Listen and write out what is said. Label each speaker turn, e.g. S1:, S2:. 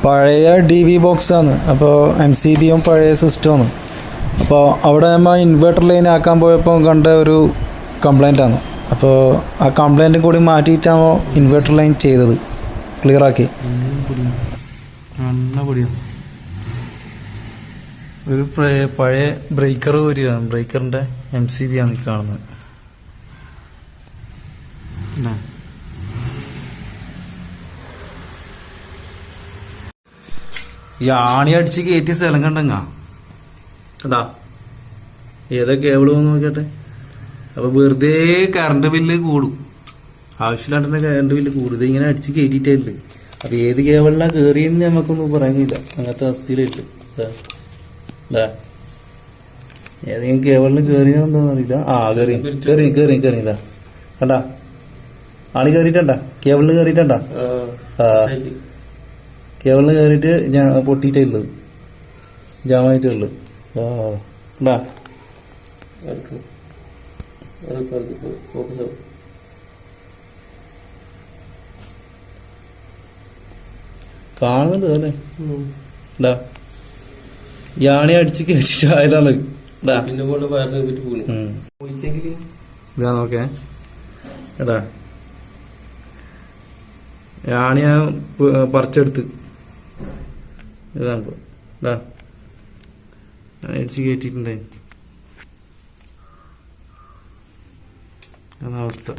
S1: പഴയ DV ബോക്സാണ്. അപ്പോൾ MCBയും പഴയ സിസ്റ്റമാണ്. അപ്പോൾ അവിടെ നമ്മൾ ഇൻവെർട്ടർ ലൈൻ ആക്കാൻ പോയപ്പോൾ കണ്ട ഒരു കംപ്ലൈൻറ്റാണ്. അപ്പോൾ ആ കംപ്ലൈൻറ്റും കൂടി മാറ്റിയിട്ടാണോ ഇൻവെർട്ടർ ലൈൻ ചെയ്തത്, ക്ലിയറാക്കി. ഒരു പഴയ ബ്രേക്കർ വരികയാണ്, ബ്രേക്കറിൻ്റെ MCB ആണ് കാണുന്നത്. ഈ ആണി അടിച്ച് കയറ്റിയ സ്ഥലം കണ്ടങ്ങാ കേട്ടാ, ഏതാ കേബിൾ വന്ന് നോക്കിയാട്ടെ. അപ്പോൾ വെറുതെ കറണ്ട് ബില്ല് കൂടും, ആവശ്യമില്ലാണ്ട് തന്നെ കറണ്ട് ബില്ല് കൂടും. ഇതിങ്ങനെ അടിച്ച് കയറ്റിയിട്ടുണ്ട്. അപ്പോൾ ഏത് കേബിളിനാണ് കയറിയെന്ന് നമുക്കൊന്നും പറയാനില്ല, അങ്ങനത്തെ അവസ്ഥയിലായിട്ട് അല്ലേ. ഏതെങ്കിലും കേബിളിന് കയറിയെന്നോന്നും അറിയില്ല. കയറി ഇതാ കണ്ടാ, ആണി കയറിയിട്ടുണ്ടാ, കേബിളിന് കയറിയിട്ടുണ്ടാ. കേബിളിന് കയറിയിട്ട് ഞാൻ പൊട്ടിയിട്ടുള്ളത്, ജാമായിട്ടുള്ളത്. കണ്ടാ, കാണുന്നുണ്ട് അല്ലേ. ഇതാ യാണി അടിച്ച് കയറ്റിട്ടായതാണ്. ഇതാ നോക്കേ എടാ, യാണി ഞാൻ പറിച്ചെടുത്ത് ഇതാകുമ്പോ ഇതാ ഞാൻ അടിച്ച് കയറ്റിട്ടുണ്ടായി. അതാണ് അവസ്ഥ.